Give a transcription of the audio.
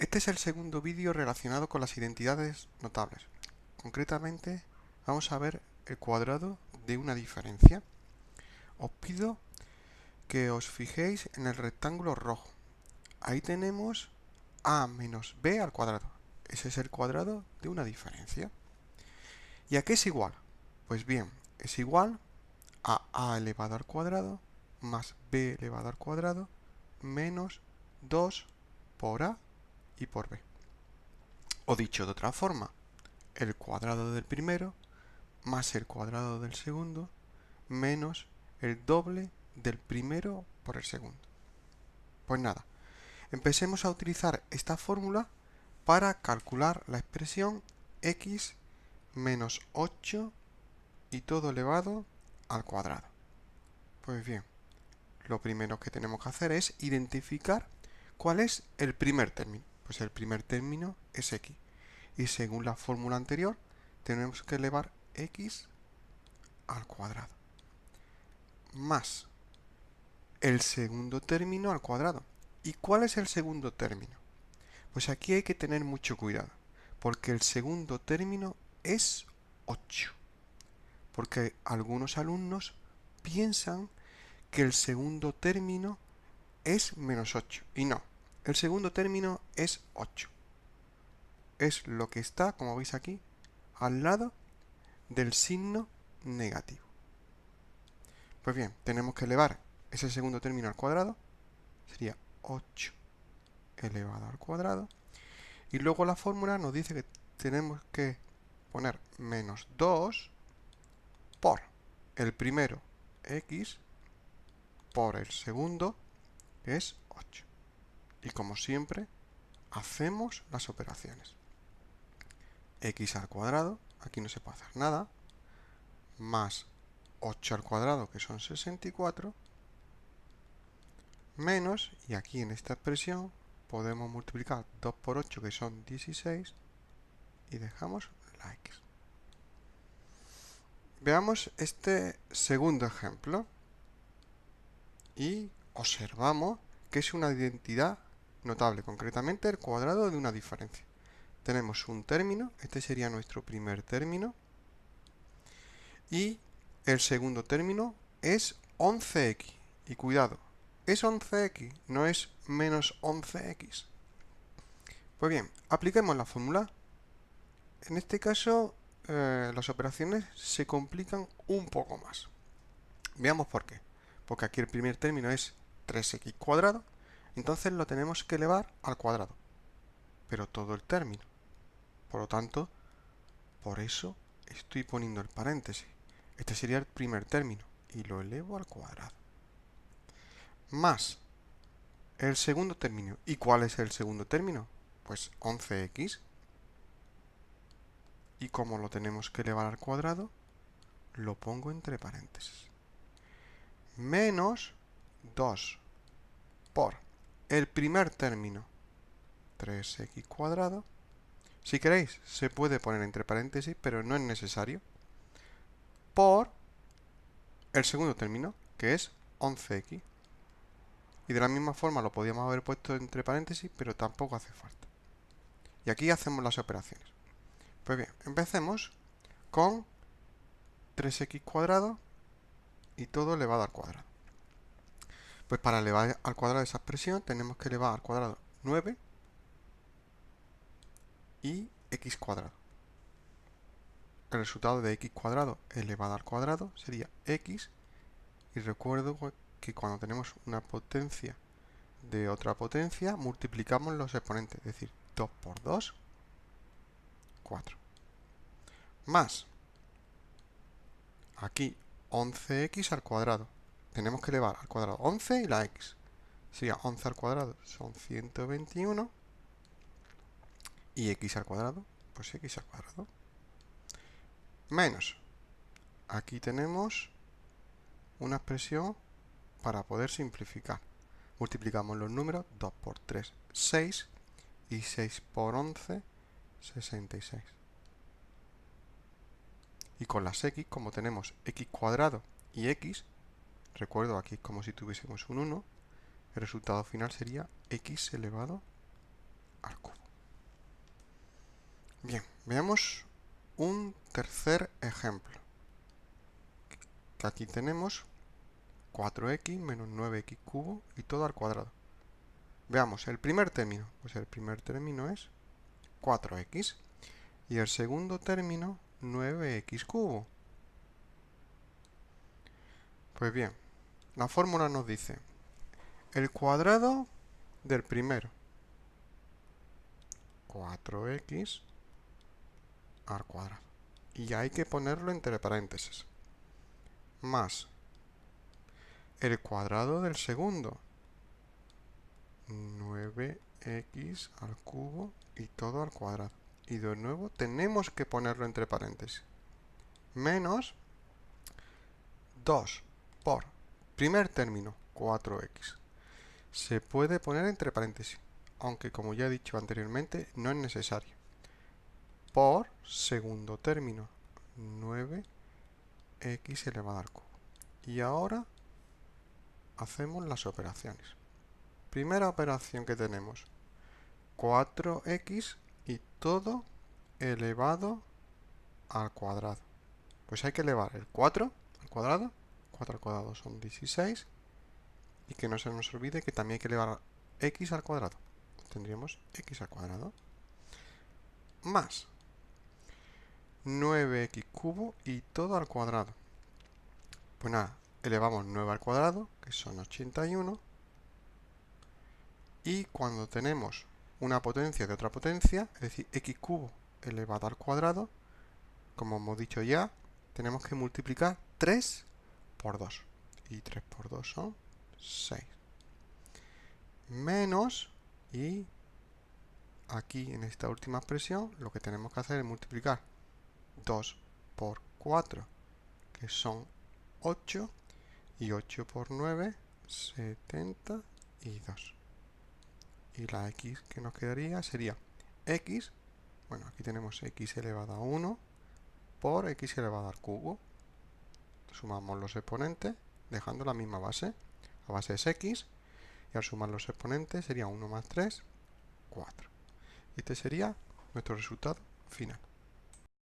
Este es el segundo vídeo relacionado con las identidades notables. Concretamente, vamos a ver el cuadrado de una diferencia. Os pido que os fijéis en el rectángulo rojo. Ahí tenemos a menos b al cuadrado. Ese es el cuadrado de una diferencia. ¿Y a qué es igual? Pues bien, es igual a elevado al cuadrado más b elevado al cuadrado menos 2 por a y por b. O dicho de otra forma, el cuadrado del primero más el cuadrado del segundo menos el doble del primero por el segundo. Pues nada, empecemos a utilizar esta fórmula para calcular la expresión x menos 8 y todo elevado al cuadrado. Pues bien, lo primero que tenemos que hacer es identificar cuál es el primer término. Pues el primer término es x. Y según la fórmula anterior, tenemos que elevar x al cuadrado más el segundo término al cuadrado. ¿Y cuál es el segundo término? Pues aquí hay que tener mucho cuidado, porque el segundo término es 8. Porque algunos alumnos piensan que el segundo término es menos 8. Y no, el segundo término es 8. Es lo que está, como veis aquí, al lado del signo negativo. Pues bien, tenemos que elevar ese segundo término al cuadrado. Sería 8 elevado al cuadrado. Y luego la fórmula nos dice que tenemos que poner menos 2 por el primero x por el segundo, que es 8. Y como siempre, hacemos las operaciones. X al cuadrado, aquí no se puede hacer nada, más 8 al cuadrado, que son 64, menos, y aquí en esta expresión podemos multiplicar 2 por 8, que son 16, y dejamos la x. Veamos este segundo ejemplo y observamos que es una identidad notable, concretamente el cuadrado de una diferencia. Tenemos un término, este sería nuestro primer término, y el segundo término es 11x. Y cuidado, es 11x, no es menos 11x. Pues bien, apliquemos la fórmula. En este caso, las operaciones se complican un poco más. Veamos por qué. Porque aquí el primer término es 3x cuadrado, entonces lo tenemos que elevar al cuadrado. Pero todo el término. Por lo tanto, por eso estoy poniendo el paréntesis. Este sería el primer término y lo elevo al cuadrado. Más el segundo término. ¿Y cuál es el segundo término? Pues 11x. Y como lo tenemos que elevar al cuadrado, lo pongo entre paréntesis. Menos 2 por el primer término, 3x cuadrado. Si queréis, se puede poner entre paréntesis, pero no es necesario. Por el segundo término, que es 11x. Y de la misma forma lo podíamos haber puesto entre paréntesis, pero tampoco hace falta. Y aquí hacemos las operaciones. Pues bien, empecemos con 3x cuadrado y todo elevado al cuadrado. Pues para elevar al cuadrado esa expresión tenemos que elevar al cuadrado 9 y x cuadrado. El resultado de x cuadrado elevado al cuadrado sería x. Y recuerdo que cuando tenemos una potencia de otra potencia, multiplicamos los exponentes. Es decir, 2 por 2, 4. Más, aquí 11x al cuadrado. Tenemos que elevar al cuadrado 11 y la x. Sería 11 al cuadrado son 121. Y x al cuadrado, pues x al cuadrado. Menos, aquí tenemos una expresión para poder simplificar. Multiplicamos los números, 2 por 3, 6, y 6 por 11, 66. Y con las x, como tenemos x cuadrado y x, recuerdo aquí es como si tuviésemos un 1, el resultado final sería x elevado al cubo. Bien, veamos un tercer ejemplo. Que aquí tenemos 4x menos 9x cubo y todo al cuadrado. Veamos el primer término. Pues el primer término es 4x. Y el segundo término, 9x cubo. Pues bien, la fórmula nos dice el cuadrado del primero, 4x al cuadrado. Y hay que ponerlo entre paréntesis. Más el cuadrado del segundo, 9x al cubo y todo al cuadrado. Y de nuevo tenemos que ponerlo entre paréntesis. Menos 2 por primer término, 4x. Se puede poner entre paréntesis, aunque como ya he dicho anteriormente, no es necesario. Por segundo término, 9x elevado al cubo. Y ahora hacemos las operaciones. Primera operación que tenemos, 4x y todo elevado al cuadrado. Pues hay que elevar el 4 al cuadrado. 4 al cuadrado son 16. Y que no se nos olvide que también hay que elevar x al cuadrado. Tendríamos x al cuadrado. Más 9x cubo y todo al cuadrado. Pues nada, elevamos 9 al cuadrado, que son 81. Y cuando tenemos una potencia de otra potencia, es decir, x cubo elevado al cuadrado, como hemos dicho ya, tenemos que multiplicar 3 por 2. Y 3 por 2 son 6. Menos, y aquí en esta última expresión lo que tenemos que hacer es multiplicar 2 por 4, que son 8, y 8 por 9, 72. Y la x que nos quedaría sería x, bueno, aquí tenemos x elevado a 1 por x elevado al cubo. Sumamos los exponentes dejando la misma base. La base es x y al sumar los exponentes sería 1 más 3, 4. Este sería nuestro resultado final.